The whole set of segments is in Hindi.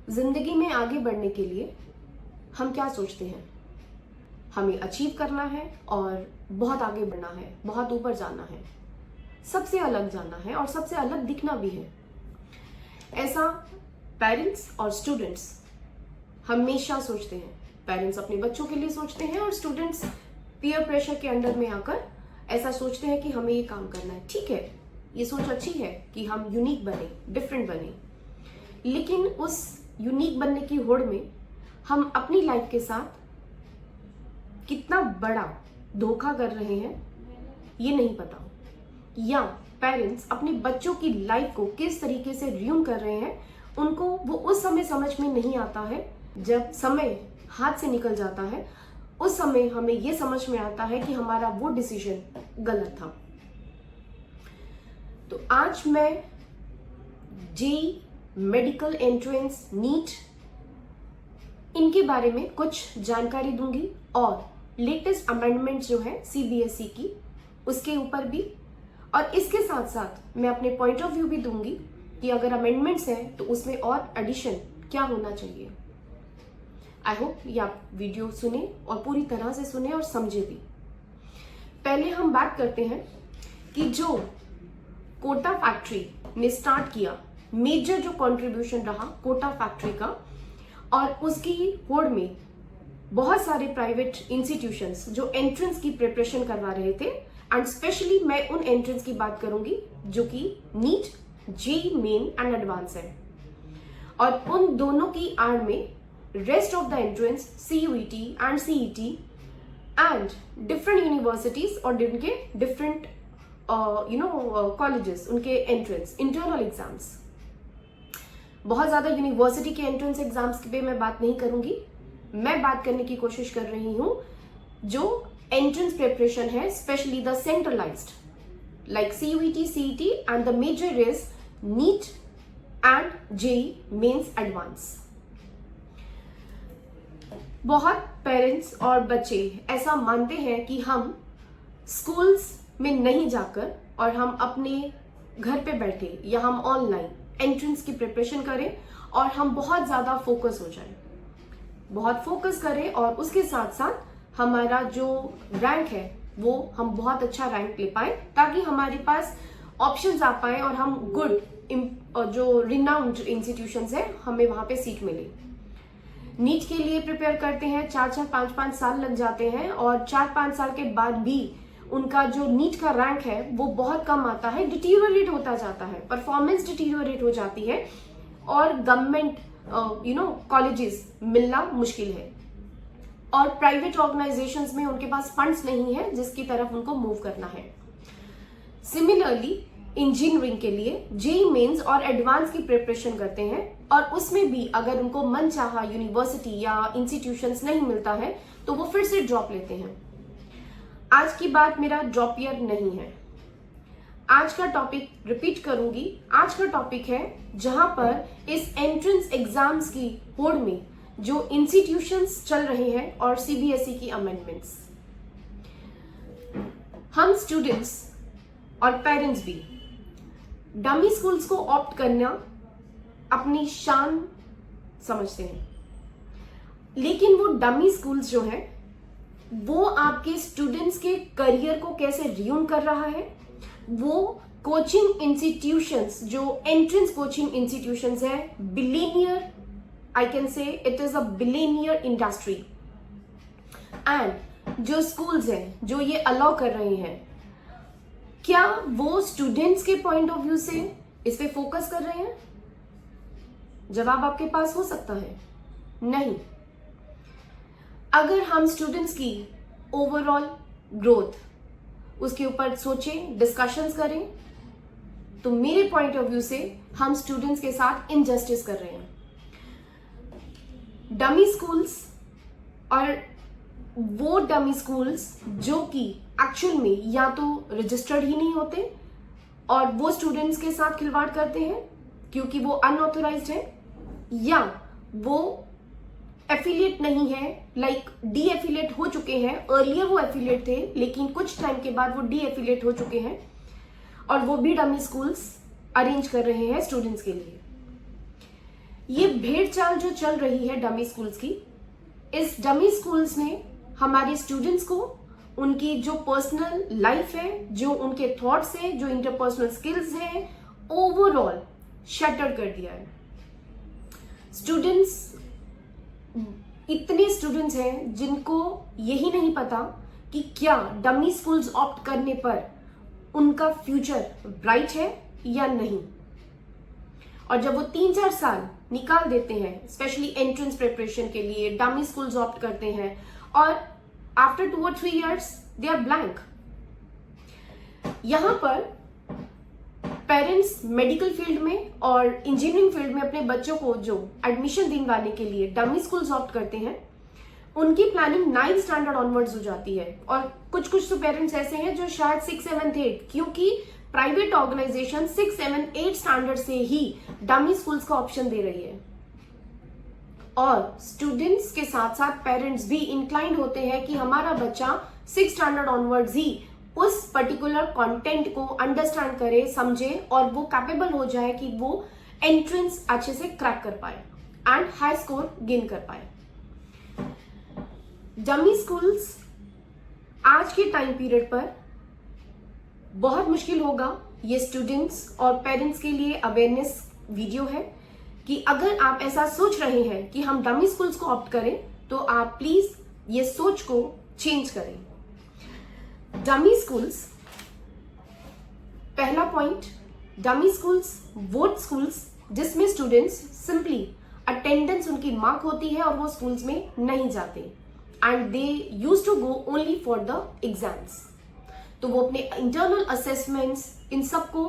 जिंदगी में आगे बढ़ने के लिए हम क्या सोचते हैं? हमें अचीव करना है और बहुत आगे बढ़ना है, बहुत ऊपर जाना है, सबसे अलग जाना है और सबसे अलग दिखना भी है। ऐसा पेरेंट्स और स्टूडेंट्स हमेशा सोचते हैं। पेरेंट्स अपने बच्चों के लिए सोचते हैं और स्टूडेंट्स पीयर प्रेशर के अंडर में आकर ऐसा सोचते हैं कि हमें ये काम करना है। ठीक है, ये सोच अच्छी है कि हम यूनिक बने, डिफरेंट बने, लेकिन उस यूनिक बनने की होड़ में हम अपनी लाइफ के साथ कितना बड़ा धोखा कर रहे हैं ये नहीं पता, या पेरेंट्स अपने बच्चों की लाइफ को किस तरीके से र्यून कर रहे हैं उनको वो उस समय समझ में नहीं आता है। जब समय हाथ से निकल जाता है उस समय हमें ये समझ में आता है कि हमारा वो डिसीजन गलत था। तो आज मैं जेईई, मेडिकल एंट्रेंस, नीट, इनके बारे में कुछ जानकारी दूंगी और लेटेस्ट अमेंडमेंट जो है सीबीएसई की उसके ऊपर भी, और इसके साथ साथ मैं अपने पॉइंट ऑफ व्यू भी दूंगी कि अगर अमेंडमेंट्स हैं तो उसमें और एडिशन क्या होना चाहिए। आई होप ये आप वीडियो सुने और पूरी तरह से सुने और समझे भी। पहले हम बात करते हैं कि जो कोटा फैक्ट्री ने स्टार्ट किया, मेजर जो कंट्रीब्यूशन रहा कोटा फैक्ट्री का, और उसकी होड़ में बहुत सारे प्राइवेट इंस्टीट्यूशंस जो एंट्रेंस की प्रिपरेशन करवा रहे थे, एंड स्पेशली मैं उन एंट्रेंस की बात करूंगी जो कि NEET, JEE main and advance है, और उन दोनों की आड़ में rest of the entrance CUET and CET and different universities और उनके डिफरेंट कॉलेजेस, उनके एंट्रेंस इंटरनल एग्जाम्स। बहुत ज्यादा यूनिवर्सिटी के एंट्रेंस एग्जाम्स पे मैं बात नहीं करूंगी, मैं बात करने की कोशिश कर रही हूं जो एंट्रेंस प्रिपरेशन है, specially the centralised like CUET, CET and the major is NEET and JEE mains advance. बहुत पेरेंट्स और बच्चे ऐसा मानते हैं कि हम स्कूल्स में नहीं जाकर और हम अपने घर पे बैठे या हम ऑनलाइन एंट्रेंस की प्रिपरेशन करें और हम बहुत ज्यादा फोकस हो जाए, बहुत फोकस करें और उसके साथ साथ हमारा जो रैंक है वो हम बहुत अच्छा रैंक ले पाए, ताकि हमारे पास ऑप्शंस आ पाए और हम गुड जो रिनाउंड इंस्टीट्यूशंस है हमें वहां पे सीट मिले। नीट के लिए प्रिपेयर करते हैं, 4-4, 5-5 साल लग जाते हैं और 4-5 साल के बाद भी उनका जो नीट का रैंक है वो बहुत कम आता है, डिटीरियोरेट होता जाता है, परफॉर्मेंस डिटीरियोरेट हो जाती है और गवर्नमेंट कॉलेजेस मिलना मुश्किल है, और प्राइवेट ऑर्गेनाइजेशंस में उनके पास फंड्स नहीं है जिसकी तरफ उनको मूव करना है। सिमिलरली इंजीनियरिंग के लिए जेईई मेंस और एडवांस की प्रिपरेशन करते हैं और उसमें भी अगर उनको मन चाहा यूनिवर्सिटी या इंस्टीट्यूशंस नहीं मिलता है तो वो फिर से ड्रॉप लेते हैं। आज की बात मेरा ड्रॉप ईयर नहीं है, आज का टॉपिक रिपीट करूंगी, आज का टॉपिक है जहां पर इस एंट्रेंस एग्जाम्स की होड़ में जो इंस्टीट्यूशंस चल रहे हैं और सीबीएसई की अमेंडमेंट्स। हम स्टूडेंट्स और पेरेंट्स भी डमी स्कूल्स को ऑप्ट करना अपनी शान समझते हैं, लेकिन वो डमी स्कूल्स जो है वो आपके स्टूडेंट्स के करियर को कैसे र्यून कर रहा है, वो कोचिंग इंस्टीट्यूशंस जो एंट्रेंस कोचिंग इंस्टीट्यूशंस है, billionaire, I can say it is a billionaire industry, and जो स्कूल्स हैं जो ये अलाउ कर रहे हैं, क्या वो स्टूडेंट्स के पॉइंट ऑफ व्यू से इस पे फोकस कर रहे हैं? जवाब आपके पास हो सकता है नहीं। अगर हम स्टूडेंट्स की ओवरऑल ग्रोथ उसके ऊपर सोचें, डिस्कशंस करें, तो मेरे पॉइंट ऑफ व्यू से हम स्टूडेंट्स के साथ इनजस्टिस कर रहे हैं। डमी स्कूल्स और वो डमी स्कूल्स जो कि एक्चुअल में या तो रजिस्टर्ड ही नहीं होते और वो स्टूडेंट्स के साथ खिलवाड़ करते हैं क्योंकि वो अनऑथोराइज्ड है, या वो एफिलिएट नहीं है, लाइक डी एफिलिएट हो चुके हैं। अर्लियर वो एफिलिएट थे लेकिन कुछ टाइम के बाद वो डी एफिलिएट हो चुके हैं और वो भी डमी स्कूल्स अरेंज कर रहे हैं स्टूडेंट्स के लिए। ये भेड़ चाल जो चल रही है डमी स्कूल्स की, इस डमी स्कूल्स ने हमारे स्टूडेंट्स को उनकी जो पर्सनल लाइफ है, जो उनके थॉट्स हैं, जो इंटरपर्सनल स्किल्स हैं, ओवरऑल शटर कर दिया है। इतने स्टूडेंट्स हैं जिनको यही नहीं पता कि क्या डमी स्कूल्स ऑप्ट करने पर उनका फ्यूचर ब्राइट है या नहीं। और जब वो 3-4 साल निकाल देते हैं स्पेशली एंट्रेंस प्रिपरेशन के लिए, डमी स्कूल्स ऑप्ट करते हैं, और after 2 or 3 years they are blank. यहां पर पेरेंट्स मेडिकल फील्ड में और इंजीनियरिंग फील्ड में अपने बच्चों को जो एडमिशन दिलवाने के लिए डमी स्कूल्स ऑप्ट करते हैं, उनकी प्लानिंग 9th स्टैंडर्ड ऑनवर्ड्स हो जाती है। और कुछ तो पेरेंट्स ऐसे हैं जो शायद 6, 7, 8, क्योंकि प्राइवेट ऑर्गेनाइजेशन 6, 7, 8 स्टैंडर्ड से ही डमी स्कूल्स का ऑप्शन दे रही है। और स्टूडेंट्स के साथ साथ पेरेंट्स भी इंक्लाइंड होते हैं कि हमारा बच्चा 6th स्टैंडर्ड ऑनवर्ड्स ही उस पर्टिकुलर कंटेंट को अंडरस्टैंड करे, समझे और वो कैपेबल हो जाए कि वो एंट्रेंस अच्छे से क्रैक कर पाए एंड हाई स्कोर गेन कर पाए। डमी स्कूल्स आज के टाइम पीरियड पर बहुत मुश्किल होगा। ये स्टूडेंट्स और पेरेंट्स के लिए अवेयरनेस वीडियो है कि अगर आप ऐसा सोच रहे हैं कि हम डमी स्कूल्स को ऑप्ट करें, तो आप प्लीज ये सोच को चेंज करें। डमी स्कूल्स, पहला पॉइंट, डमी स्कूल्स वो स्कूल्स जिसमें स्टूडेंट्स सिंपली अटेंडेंस उनकी मार्क होती है और वो स्कूल्स में नहीं जाते and they use to go only for the exams. तो वो अपने इंटरनल असेसमेंट्स इन सब को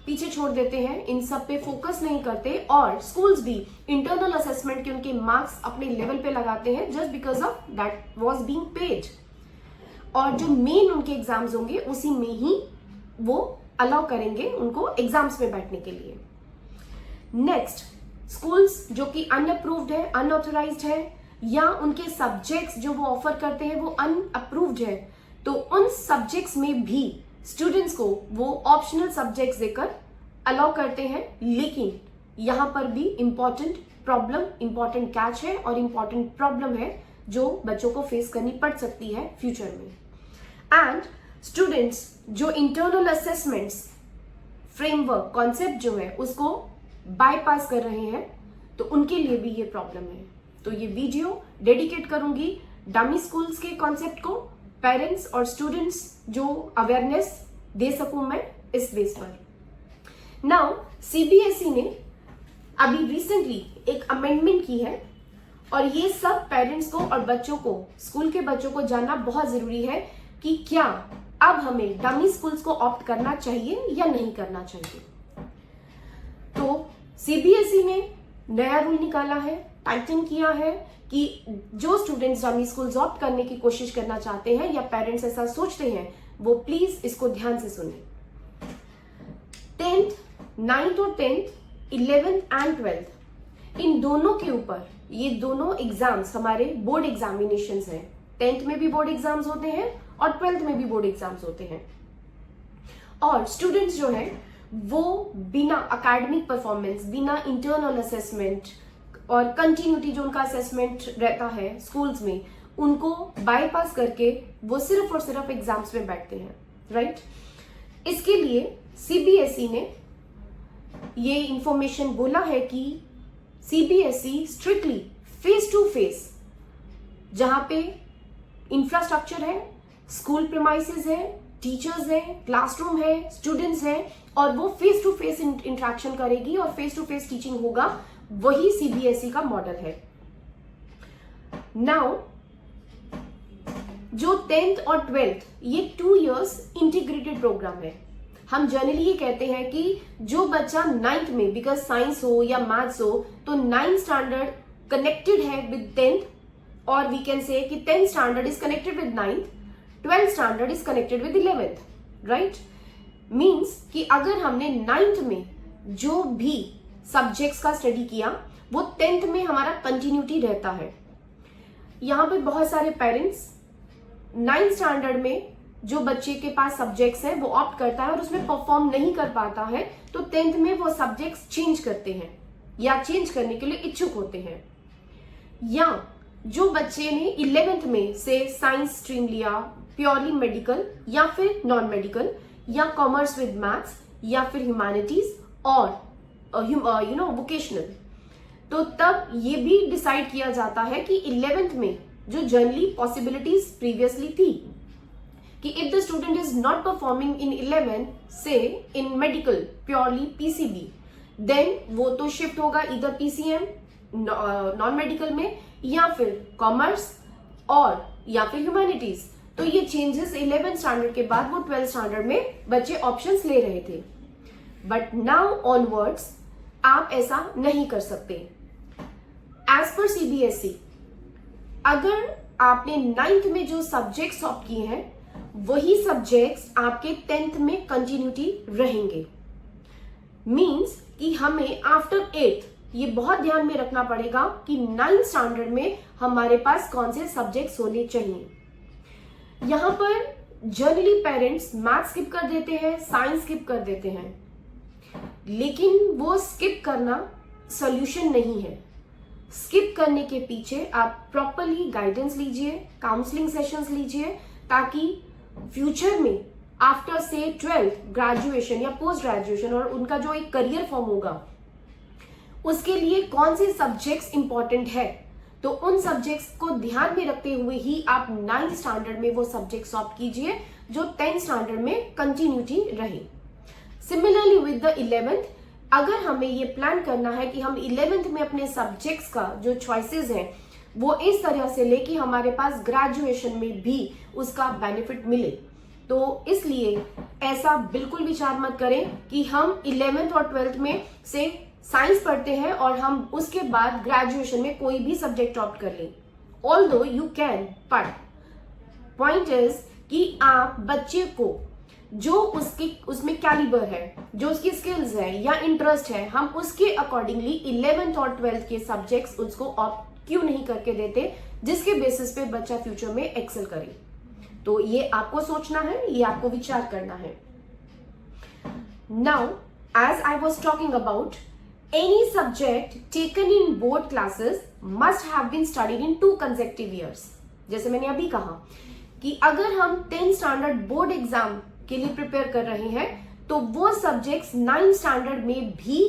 पीछे छोड़ देते हैं, इन सब पे फोकस नहीं करते, और स्कूल्स भी इंटरनल असेसमेंट के उनके मार्क्स अपने लेवल पे लगाते हैं just because of that was being paid. और जो मेन उनके एग्जाम्स होंगे उसी में ही वो अलाउ करेंगे उनको एग्जाम्स में बैठने के लिए। नेक्स्ट, स्कूल्स जो कि अनअप्रूव्ड है, अनऑथराइज्ड है, या उनके सब्जेक्ट्स जो वो ऑफर करते हैं वो अनअप्रूव्ड है, तो उन सब्जेक्ट्स में भी स्टूडेंट्स को वो ऑप्शनल सब्जेक्ट्स देकर अलाउ करते हैं। लेकिन यहां पर भी इंपॉर्टेंट कैच है और इंपॉर्टेंट प्रॉब्लम है जो बच्चों को फेस करनी पड़ सकती है फ्यूचर में। एंड स्टूडेंट्स जो इंटरनल असेसमेंट्स फ्रेमवर्क कॉन्सेप्ट जो है उसको बाईपास कर रहे हैं, तो उनके लिए भी ये प्रॉब्लम है। तो ये वीडियो डेडिकेट करूंगी डमी स्कूल्स के कॉन्सेप्ट को, पेरेंट्स और स्टूडेंट्स जो अवेयरनेस दे सकूं मैं इस बेस पर। नाउ सीबीएसई ने अभी रिसेंटली एक अमेंडमेंट की है और ये सब पेरेंट्स को और बच्चों को, स्कूल के बच्चों को जानना बहुत जरूरी है कि क्या अब हमें डमी स्कूल्स को ऑप्ट करना चाहिए या नहीं करना चाहिए। तो सीबीएसई ने नया रूल निकाला है, टाइटन किया है कि जो स्टूडेंट्स डमी स्कूल्स ऑप्ट करने की कोशिश करना चाहते हैं या पेरेंट्स ऐसा सोचते हैं, वो प्लीज इसको ध्यान से सुने। 10th, 9th और 10th, 11th एंड 12th, इन दोनों के ऊपर ये दोनों एग्जाम्स हमारे बोर्ड एग्जामिनेशंस हैं। 10th में भी बोर्ड एग्जाम्स होते हैं और 12th में भी बोर्ड एग्जाम्स होते हैं। और स्टूडेंट्स जो है वो बिना एकेडमिक परफॉर्मेंस, बिना इंटरनल असेसमेंट और कंटिन्यूटी जो उनका असेसमेंट रहता है स्कूल्स में, उनको बाईपास करके वो सिर्फ और सिर्फ एग्जाम्स में बैठते हैं, राइट। इसके लिए सीबीएसई ने ये इंफॉर्मेशन बोला है कि CBSE strictly face to face, जहां पे इंफ्रास्ट्रक्चर है, स्कूल प्रीमाइसेस है, टीचर्स है, क्लासरूम है, स्टूडेंट्स हैं, और वो फेस टू फेस इंटरेक्शन करेगी और फेस टू फेस टीचिंग होगा, वही सीबीएसई का मॉडल है। नाउ जो 10th और 12th ये 2 years इंटीग्रेटेड प्रोग्राम है। हम जनरली ये कहते हैं कि जो बच्चा 9th में, बिकॉज साइंस हो या मैथ्स हो, तो 9th स्टैंडर्ड कनेक्टेड है विद 10th, और वी कैन से कि 10th standard is connected with 9th, 12th standard is connected with 11th, right. Means कि अगर हमने 9th में जो भी सब्जेक्ट्स का स्टडी किया वो 10th में हमारा कंटिन्यूटी रहता है। यहां पे बहुत सारे पेरेंट्स 9th स्टैंडर्ड में जो बच्चे के पास सब्जेक्ट्स हैं वो ऑप्ट करता है और उसमें परफॉर्म नहीं कर पाता है, तो 10th में वो सब्जेक्ट्स चेंज करते हैं, या चेंज करने के लिए इच्छुक होते हैं, या जो बच्चे ने 11th में से साइंस स्ट्रीम लिया, प्योरली मेडिकल या फिर नॉन मेडिकल, या कॉमर्स विद मैथ्स, या फिर ह्यूमैनिटीज और वोकेशनल, तो तब ये भी डिसाइड किया जाता है कि 11th में जो जनरली पॉसिबिलिटीज प्रीवियसली थी कि if the student is not performing in 11th से in medical purely PCB, then वो तो शिफ्ट होगा इधर पीसीएम नॉन मेडिकल में, या फिर कॉमर्स और या फिर ह्यूमैनिटीज। तो ये चेंजेस 11th स्टैंडर्ड के बाद वो 12th स्टैंडर्ड में बच्चे ऑप्शंस ले रहे थे, बट नाउ ऑनवर्ड्स आप ऐसा नहीं कर सकते। एज पर सीबीएसई, अगर आपने 9th में जो सब्जेक्ट्स ऑप्ट किए हैं वही सब्जेक्ट्स आपके 10th में कंटिन्यूटी रहेंगे। मींस कि हमें आफ्टर 8th ये बहुत ध्यान में रखना पड़ेगा कि 9th स्टैंडर्ड में हमारे पास कौन से सब्जेक्ट्स होने चाहिए। यहां पर जनरली पेरेंट्स मैथ स्किप कर देते हैं, साइंस स्किप कर देते हैं, लेकिन वो स्किप करना सॉल्यूशन नहीं है। स्किप करने के पीछे आप प्रॉपरली गाइडेंस लीजिए, काउंसलिंग सेशंस लीजिए, ताकि फ्यूचर में आफ्टर से 12th ग्रेजुएशन या पोस्ट ग्रेजुएशन और उनका जो एक करियर फॉर्म होगा उसके लिए कौन से सब्जेक्ट्स इंपॉर्टेंट है, तो उन सब्जेक्ट्स को ध्यान में रखते हुए ही आप 9th स्टैंडर्ड में वो सब्जेक्ट्स ऑप्ट कीजिए जो 10th स्टैंडर्ड में कंटिन्यूटी रहे। सिमिलरली विद द 11th, अगर हमें ये प्लान करना है कि हम 11th में अपने सब्जेक्ट्स का जो चॉइसेस हैं वो इस तरह से ले कि हमारे पास ग्रेजुएशन में भी उसका बेनिफिट मिले, तो इसलिए ऐसा बिल्कुल विचार मत करें कि हम 11th और 12th में से साइंस पढ़ते हैं और हम उसके बाद ग्रेजुएशन में कोई भी सब्जेक्ट ऑप्ट कर लें। Although you can, but point is कि आप बच्चे को जो उसमें कैलिबर है, जो उसकी स्किल्स है या इंटरेस्ट है, हम उसके अकॉर्डिंगली 11th और 12th के सब्जेक्ट्स उसको ऑप्ट क्यों नहीं करके देते, जिसके बेसिस पे बच्चा फ्यूचर में एक्सेल करे। तो ये आपको सोचना है, ये आपको विचार करना है। Now as I was talking about, any subject taken in board classes must have been studied in 2 consecutive years। जैसे मैंने अभी कहा कि अगर हम 10th स्टैंडर्ड बोर्ड एग्जाम के लिए प्रिपेयर कर रहे हैं तो वो सब्जेक्ट्स 9th स्टैंडर्ड में भी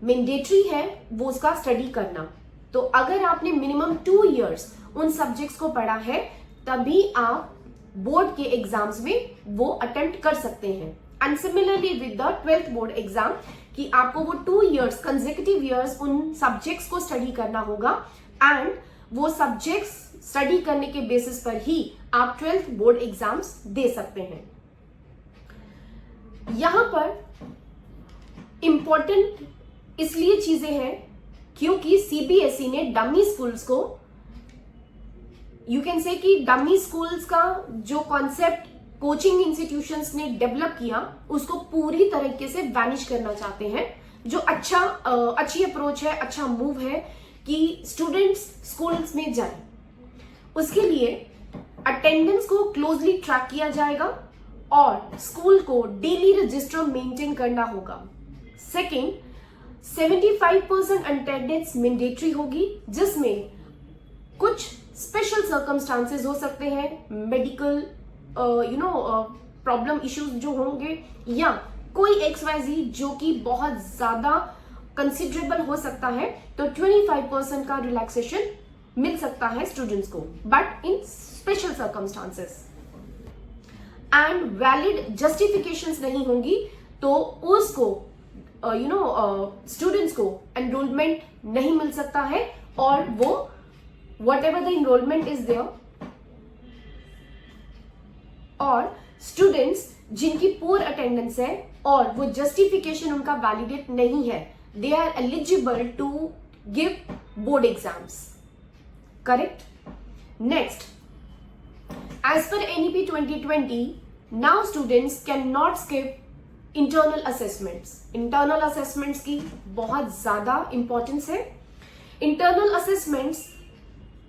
मैंडेटरी है वो उसका स्टडी करना। तो अगर आपने मिनिमम 2 years उन सब्जेक्ट्स को पढ़ा है तभी आप बोर्ड के एग्जाम्स में वो अटेम्प्ट कर सकते हैं। And similarly with the 12th board exam कि आपको वो 2 years कंसेक्यूटिव ईयर्स उन सब्जेक्ट्स को स्टडी करना होगा, एंड वो सब्जेक्ट्स स्टडी करने के बेसिस पर ही आप 12th बोर्ड एग्जाम्स दे सकते हैं। यहां पर इंपॉर्टेंट इसलिए चीजें हैं क्योंकि सीबीएसई ने डमी स्कूल्स को, यू कैन से कि डमी स्कूल्स का जो कॉन्सेप्ट कोचिंग इंस्टीट्यूशंस ने डेवलप किया उसको पूरी तरीके से वैनिश करना चाहते हैं, जो अच्छी अप्रोच है, अच्छा मूव है कि स्टूडेंट्स स्कूल्स में जाए। उसके लिए अटेंडेंस को क्लोजली ट्रैक किया जाएगा और स्कूल को डेली रजिस्टर मेंटेन करना होगा। सेकेंड, 75% अटेंडेंस मैंडेटरी होगी, जिसमें कुछ स्पेशल सर्कमस्टांसेस हो सकते हैं, मेडिकल प्रॉब्लम इश्यूज जो होंगे, या कोई XYZ जो कि बहुत ज्यादा कंसिडरेबल हो सकता है, तो 25% का रिलैक्सेशन मिल सकता है स्टूडेंट्स को, but in special circumstances. And valid justifications नहीं होंगी तो उसको स्टूडेंट्स को एनरोलमेंट नहीं मिल सकता है, और वो whatever the enrollment is there, और स्टूडेंट्स जिनकी पुअर अटेंडेंस है और वो जस्टिफिकेशन उनका वैलिडेट नहीं है, they are eligible to give board exams. Correct? Next, as per NEP 2020, now students can not skip internal assessments. Internal assessments की बहुत ज्यादा इंपॉर्टेंस है। Internal assessments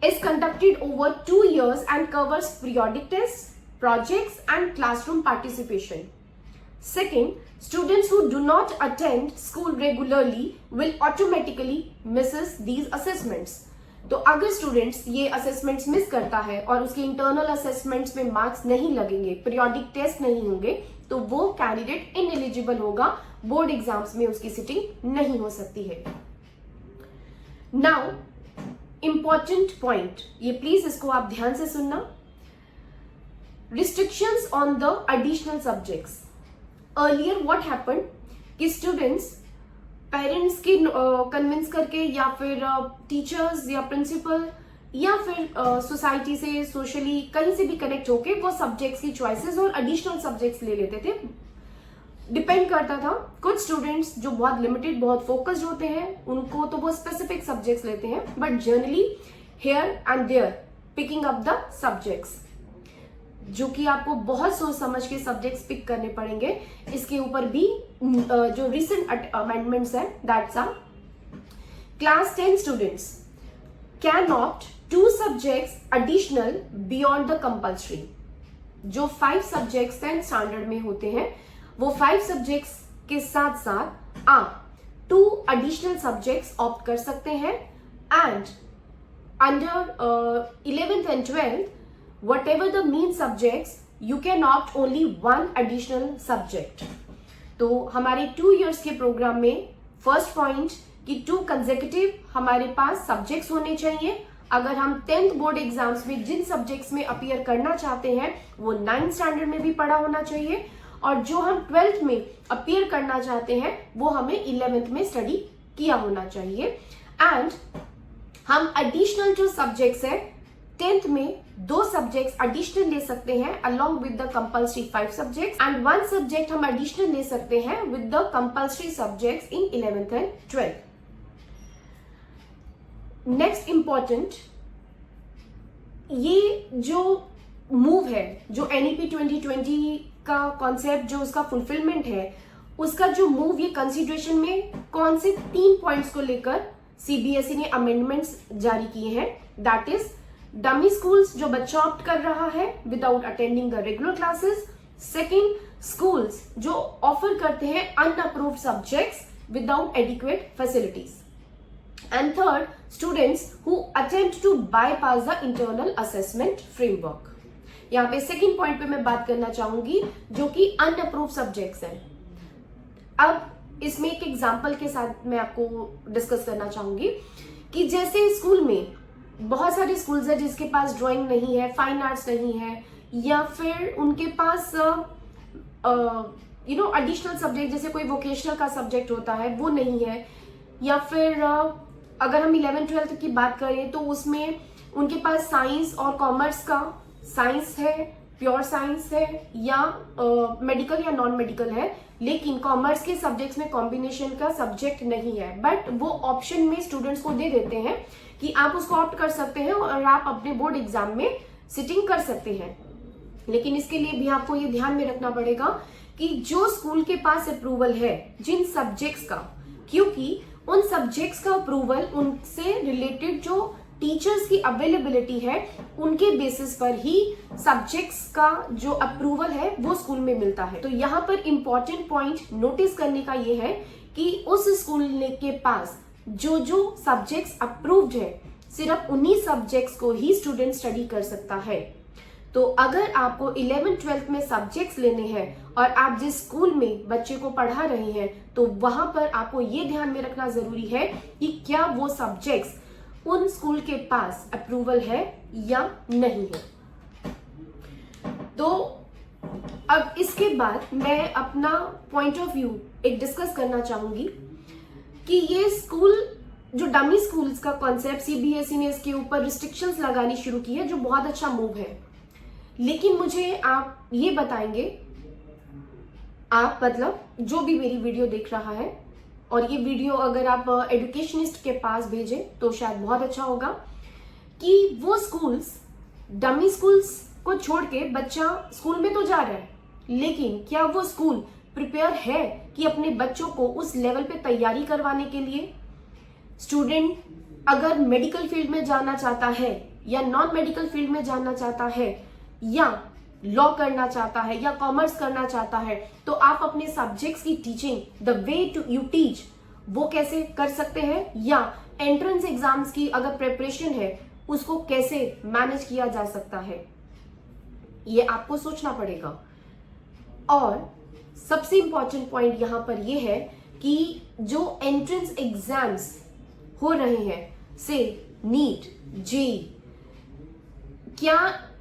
is conducted over 2 years and covers periodic tests, projects and classroom participation. Second, students who do not attend school regularly will automatically misses these assessments. तो अगर स्टूडेंट्स ये असेसमेंट्स मिस करता है और उसके इंटरनल असेसमेंट्स में मार्क्स नहीं लगेंगे, पीरियोडिक टेस्ट नहीं होंगे, तो वो कैंडिडेट इनएलिजिबल होगा, बोर्ड एग्जाम्स में उसकी सिटिंग नहीं हो सकती है. नाउ इंपॉर्टेंट पॉइंट, ये प्लीज इसको आप ध्यान से सुनना. Restrictions on the additional subjects. Earlier what happened कि स्टूडेंट्स पेरेंट्स की कन्विंस करके या फिर टीचर्स या प्रिंसिपल या फिर सोसाइटी से सोशली कहीं से भी कनेक्ट होके वो सब्जेक्ट्स की चॉइसेस और एडिशनल सब्जेक्ट्स ले लेते थे. डिपेंड करता था. कुछ स्टूडेंट्स जो बहुत लिमिटेड, बहुत फोकस्ड होते हैं, उनको तो वो स्पेसिफिक सब्जेक्ट्स लेते हैं, but generally here and there picking up the subjects, जो कि आपको बहुत सोच समझ के सब्जेक्ट्स पिक करने पड़ेंगे. इसके ऊपर भी जो रिसेंट अमेंडमेंट्स है, that's are class 10 students can opt 2 subjects additional beyond the compulsory. जो 5 सब्जेक्ट्स 10th स्टैंडर्ड में होते हैं, वो 5 सब्जेक्ट्स के साथ साथ आप 2 एडिशनल सब्जेक्ट्स ऑप्ट कर सकते हैं. And under 11th and 12th, whatever the main subjects, you can opt only 1 additional subject. तो हमारे 2 years के प्रोग्राम में फर्स्ट पॉइंट कि 2 कंसेक्यूटिव हमारे पास सब्जेक्ट्स होने चाहिए. अगर हम 10th बोर्ड एग्जाम्स में जिन सब्जेक्ट्स में अपीयर करना चाहते हैं वो 9th स्टैंडर्ड में भी पढ़ा होना चाहिए, और जो हम 12th में अपीयर करना चाहते हैं वो हमें 11th में स्टडी किया होना चाहिए. एंड हम एडिशनल जो सब्जेक्ट्स है 10th में 2 सब्जेक्ट्स एडिशनल ले सकते हैं along with the compulsory 5 subjects, and 1 subject हम एडिशनल ले सकते हैं with the compulsory subjects in 11th and 12th. Next important, ये जो मूव है, जो NEP 2020 का कॉन्सेप्ट, जो उसका फुलफिलमेंट है, उसका जो मूव, ये कंसिडरेशन में कौन से 3 पॉइंट्स को लेकर CBSE ने अमेंडमेंट्स जारी किए हैं. दैट इज डमी स्कूल्स जो बच्चा ऑप्ट कर रहा है without attending the regular classes. Second, schools जो ऑफर करते हैं unapproved subjects without adequate facilities. And third, students who attempt to bypass the internal assessment framework. यहाँ पे सेकेंड पॉइंट पे मैं बात करना चाहूंगी जो कि अनअप्रूव्ड सब्जेक्ट्स हैं. अब इसमें एक एग्जाम्पल के साथ मैं आपको डिस्कस करना चाहूंगी कि जैसे स्कूल में बहुत सारे स्कूल्स हैं जिसके पास ड्राइंग नहीं है, फाइन आर्ट्स नहीं है, या फिर उनके पास एडिशनल सब्जेक्ट जैसे कोई वोकेशनल का सब्जेक्ट होता है वो नहीं है, या फिर अगर हम 11th-12th की बात करें तो उसमें उनके पास साइंस और कॉमर्स का, साइंस है, प्योर साइंस है, या मेडिकल या नॉन मेडिकल है, लेकिन कॉमर्स के सब्जेक्ट्स में कॉम्बिनेशन का सब्जेक्ट नहीं है, बट वो ऑप्शन में स्टूडेंट्स को दे देते हैं कि आप उसको ऑप्ट कर सकते हैं और आप अपने बोर्ड एग्जाम में सिटिंग कर सकते हैं. लेकिन इसके लिए भी आपको ये ध्यान में रखना पड़ेगा कि जो स्कूल के पास अप्रूवल है जिन सब्जेक्ट्स का, क्योंकि उन सब्जेक्ट्स का अप्रूवल उनसे रिलेटेड जो टीचर्स की अवेलेबिलिटी है उनके बेसिस पर ही सब्जेक्ट्स का जो अप्रूवल है वो स्कूल में मिलता है. तो यहाँ पर इंपॉर्टेंट पॉइंट नोटिस करने का ये है कि उस स्कूल के पास जो जो सब्जेक्ट्स अप्रूव्ड है सिर्फ उन्हीं सब्जेक्ट्स को ही स्टूडेंट स्टडी कर सकता है. तो अगर आपको 11th-12th में सब्जेक्ट्स लेने हैं और आप जिस स्कूल में बच्चे को पढ़ा रहे हैं तो वहां पर आपको ये ध्यान में रखना जरूरी है कि क्या वो सब्जेक्ट्स उन स्कूल के पास अप्रूवल है या नहीं है. तो अब इसके बाद मैं अपना पॉइंट ऑफ व्यू एक डिस्कस करना चाहूंगी कि ये स्कूल जो डमी स्कूल्स का कॉन्सेप्ट CBSE ने इसके ऊपर रिस्ट्रिक्शंस लगानी शुरू की है, जो बहुत अच्छा मूव है. लेकिन मुझे आप ये बताएंगे, आप मतलब जो भी मेरी वीडियो देख रहा है, और ये वीडियो अगर आप एजुकेशनिस्ट के पास भेजें तो शायद बहुत अच्छा होगा, कि वो स्कूल्स, डमी स्कूल्स को छोड़ के बच्चा स्कूल में तो जा रहा है, लेकिन क्या वो स्कूल प्रिपेयर है कि अपने बच्चों को उस लेवल पे तैयारी करवाने के लिए. स्टूडेंट अगर मेडिकल फील्ड में जाना चाहता है या नॉन मेडिकल फील्ड में जाना चाहता है, या लॉ करना चाहता है या कॉमर्स करना चाहता है, तो आप अपने सब्जेक्ट्स की teaching, the way to you teach, वो कैसे कर सकते हैं, या एंट्रेंस एग्जाम्स की अगर प्रिपरेशन है उसको कैसे मैनेज किया जा सकता है, ये आपको सोचना पड़ेगा। और सबसे इंपॉर्टेंट पॉइंट यहां पर यह है कि जो एंट्रेंस एग्जाम्स हो रहे हैं, से नीट, जेईई, क्या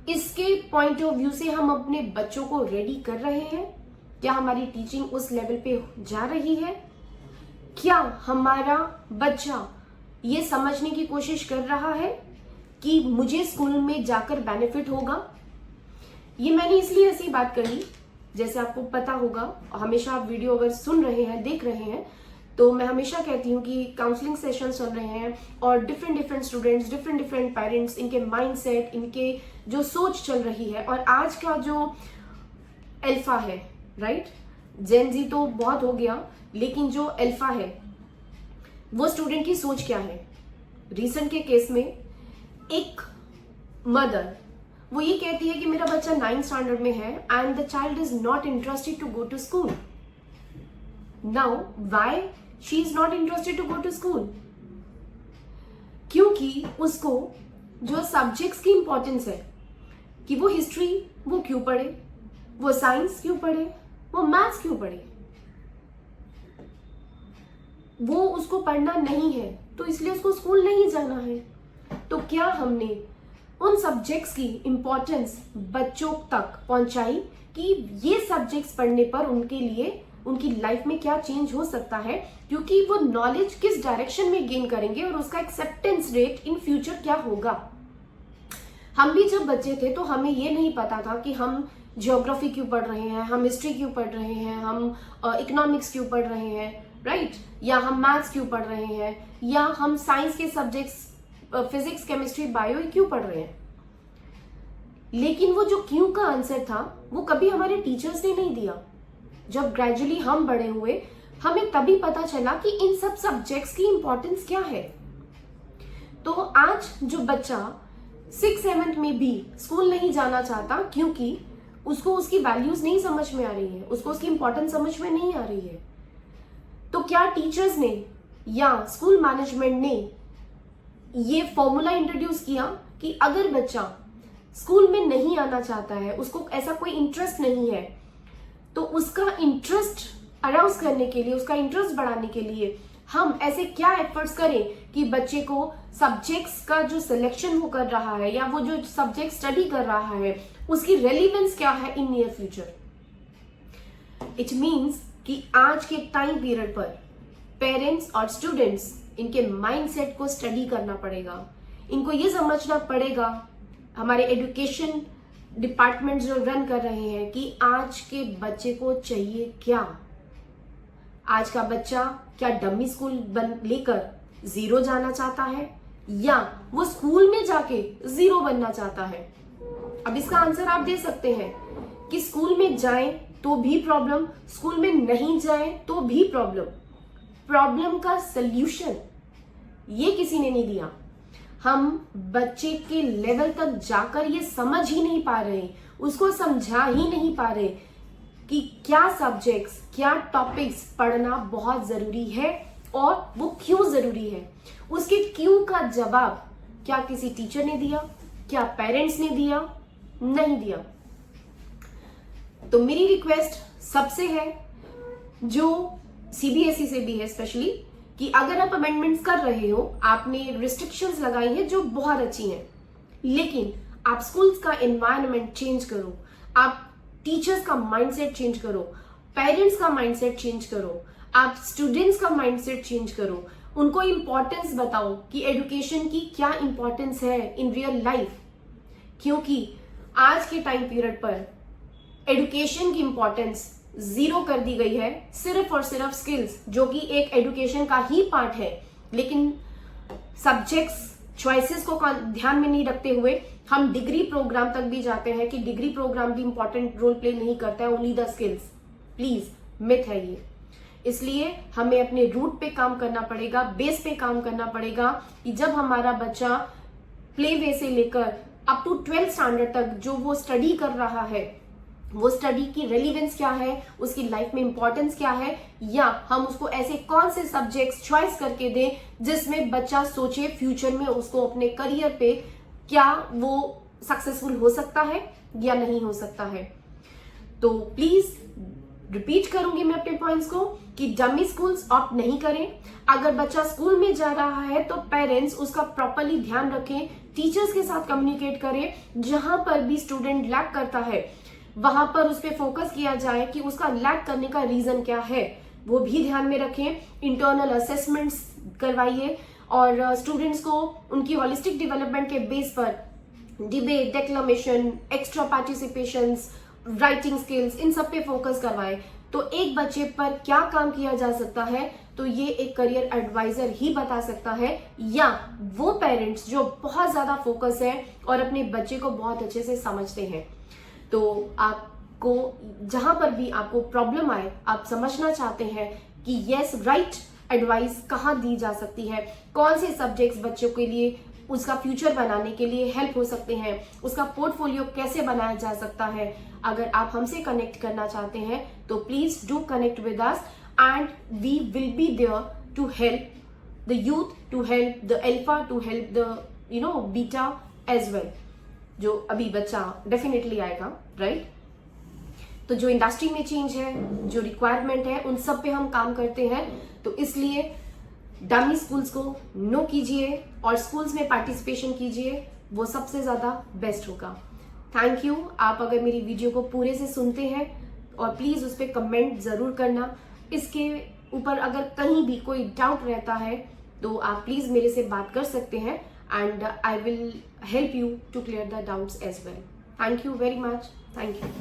इसके पॉइंट ऑफ व्यू से हम अपने बच्चों को रेडी कर रहे हैं? क्या हमारी टीचिंग उस लेवल पे जा रही है? क्या हमारा बच्चा ये समझने की कोशिश कर रहा है कि मुझे स्कूल में जाकर बेनिफिट होगा? ये मैंने इसलिए ऐसी बात कही, जैसे आपको पता होगा, हमेशा आप वीडियो अगर सुन रहे हैं, देख रहे हैं, तो मैं हमेशा कहती हूँ कि काउंसलिंग सेशन चल रहे हैं और डिफरेंट स्टूडेंट्स, डिफरेंट पेरेंट्स, इनके माइंडसेट, इनके जो सोच चल रही है, और आज का जो अल्फा है, राइट, जेन जी तो बहुत हो गया, लेकिन जो अल्फा है वो स्टूडेंट की सोच क्या है। रिसेंट के केस में एक मदर वो ये कहती है कि मेरा बच्चा 9th स्टैंडर्ड में है and the child is not interested to go to school. Now why she is not interested to go to school? क्योंकि उसको जो सब्जेक्ट्स की इंपॉर्टेंस है कि वो हिस्ट्री वो क्यों पढ़े, वो साइंस क्यों पढ़े, वो मैथ्स क्यों पढ़े, वो उसको पढ़ना नहीं है, तो इसलिए उसको स्कूल नहीं जाना है। तो क्या हमने उन सब्जेक्ट्स की इंपॉर्टेंस बच्चों तक पहुंचाई कि ये सब्जेक्ट्स पढ़ने पर उनके लिए उनकी लाइफ में क्या चेंज हो सकता है, क्योंकि वो नॉलेज किस डायरेक्शन में गेन करेंगे और उसका एक्सेप्टेंस रेट इन फ्यूचर क्या होगा। हम भी जब बच्चे थे तो हमें ये नहीं पता था कि हम ज्योग्राफी क्यों पढ़ रहे हैं, हम हिस्ट्री क्यों पढ़ रहे हैं, हम इकोनॉमिक्स क्यों पढ़ रहे हैं, राइट, या हम मैथ्स क्यों पढ़ रहे हैं, या हम साइंस के सब्जेक्ट्स फिजिक्स, केमिस्ट्री, बायो क्यों पढ़ रहे हैं। लेकिन वो जो क्यों का आंसर था वो कभी हमारे टीचर्स ने नहीं दिया। जब ग्रेजुअली हम बड़े हुए हमें तभी पता चला कि इन सब सब्जेक्ट्स की इंपॉर्टेंस क्या है। तो आज जो बच्चा 6th-7th में भी स्कूल नहीं जाना चाहता क्योंकि उसको उसकी वैल्यूज नहीं समझ में आ रही है, उसको उसकी इंपॉर्टेंस समझ में नहीं आ रही है, तो क्या टीचर्स ने या स्कूल मैनेजमेंट ने ये फॉर्मूला इंट्रोड्यूस किया कि अगर बच्चा स्कूल में नहीं आना चाहता है, उसको ऐसा कोई इंटरेस्ट नहीं है, तो उसका इंटरेस्ट अराउज करने के लिए, उसका इंटरेस्ट बढ़ाने के लिए हम ऐसे क्या एफर्ट्स करें कि बच्चे को सब्जेक्ट्स का जो सिलेक्शन वो कर रहा है या वो जो सब्जेक्ट स्टडी कर रहा है उसकी रेलिवेंस क्या है in near future. It means कि आज के टाइम पीरियड पर पेरेंट्स और स्टूडेंट्स इनके माइंडसेट को स्टडी करना पड़ेगा। इनको ये समझना पड़ेगा, हमारे एजुकेशन डिपार्टमेंट जो रन कर रहे हैं, कि आज के बच्चे को चाहिए क्या। आज का बच्चा क्या डमी स्कूल लेकर 0 जाना चाहता है या वो स्कूल में जाके 0 बनना चाहता है। अब इसका आंसर आप दे सकते हैं कि स्कूल में जाएं तो भी प्रॉब्लम, स्कूल में नहीं जाएं तो भी प्रॉब्लम। प्रॉब्लम का सल्यूशन ये किसी ने नहीं दिया। हम बच्चे के लेवल तक जाकर ये समझ ही नहीं पा रहे, उसको समझा ही नहीं पा रहे कि क्या सब्जेक्ट्स, क्या टॉपिक्स पढ़ना बहुत जरूरी है और वो क्यों जरूरी है। उसके क्यों का जवाब क्या किसी टीचर ने दिया, क्या पेरेंट्स ने दिया? नहीं दिया। तो मेरी रिक्वेस्ट सबसे है, जो सीबीएसई से भी है स्पेशली, कि अगर आप अमेंडमेंट्स कर रहे हो, आपने रिस्ट्रिक्शंस लगाई हैं जो बहुत अच्छी हैं, लेकिन आप स्कूल्स का एनवायरनमेंट चेंज करो, आप टीचर्स का माइंडसेट चेंज करो, पेरेंट्स का माइंडसेट चेंज करो, आप स्टूडेंट्स का माइंडसेट चेंज करो, उनको इंपॉर्टेंस बताओ कि एजुकेशन की क्या इंपॉर्टेंस है इन रियल लाइफ। क्योंकि आज के टाइम पीरियड पर एजुकेशन की इंपॉर्टेंस 0 कर दी गई है, सिर्फ और सिर्फ स्किल्स, जो कि एक एजुकेशन का ही पार्ट है, लेकिन सब्जेक्ट्स चॉइसेस को ध्यान में नहीं रखते हुए हम डिग्री प्रोग्राम तक भी जाते हैं कि डिग्री प्रोग्राम भी इंपॉर्टेंट रोल प्ले नहीं करता है, only the skills. Please, myth है ये। इसलिए हमें अपने रूट पे काम करना पड़ेगा, बेस पे काम करना पड़ेगा कि जब हमारा बच्चा प्ले वे से लेकर अप टू 12th स्टैंडर्ड तक जो वो स्टडी कर रहा है, वो स्टडी की रेलिवेंस क्या है, उसकी लाइफ में इंपॉर्टेंस क्या है, या हम उसको ऐसे कौन से सब्जेक्ट्स चॉइस करके दें जिसमें बच्चा सोचे फ्यूचर में उसको अपने करियर पे क्या वो सक्सेसफुल हो सकता है या नहीं हो सकता है। तो प्लीज रिपीट करूंगी मैं अपने पॉइंट्स को कि डमी स्कूल्स ऑप्ट नहीं करें। अगर बच्चा स्कूल में जा रहा है तो पेरेंट्स उसका प्रॉपरली ध्यान रखें, टीचर्स के साथ कम्युनिकेट करें, जहां पर भी स्टूडेंट लैक करता है वहां पर उस पर फोकस किया जाए कि उसका लैक करने का रीजन क्या है, वो भी ध्यान में रखें। इंटरनल असेसमेंट्स करवाइए और स्टूडेंट्स को उनकी होलिस्टिक डेवलपमेंट के बेस पर debate, declamation, extra participations, writing skills, इन सब पे फोकस करवाएं। तो एक बच्चे पर क्या काम किया जा सकता है तो ये एक करियर एडवाइजर ही बता सकता है, या वो पेरेंट्स जो बहुत ज्यादा फोकस है और अपने बच्चे को बहुत अच्छे से समझते हैं। तो आपको जहां पर भी आपको प्रॉब्लम आए, आप समझना चाहते हैं कि यस राइट एडवाइस कहाँ दी जा सकती है, कौन से सब्जेक्ट्स बच्चों के लिए उसका फ्यूचर बनाने के लिए हेल्प हो सकते हैं, उसका पोर्टफोलियो कैसे बनाया जा सकता है। अगर आप हमसे कनेक्ट करना चाहते हैं तो please do connect with us and we will be there to help the youth, to help the alpha, to help the beta as well. जो अभी बच्चा डेफिनेटली आएगा, राइट। तो जो इंडस्ट्री में चेंज है, जो रिक्वायरमेंट है, उन सब पे हम काम करते हैं। तो इसलिए डमी स्कूल्स को नो कीजिए और स्कूल्स में पार्टिसिपेशन कीजिए, वो सबसे ज्यादा बेस्ट होगा। Thank you. आप अगर मेरी वीडियो को पूरे से सुनते हैं और प्लीज उस पर कमेंट जरूर करना। इसके ऊपर अगर कहीं भी कोई डाउट रहता है तो आप प्लीज मेरे से बात कर सकते हैं and I will help you to clear the doubts as well. Thank you very much. Thank you.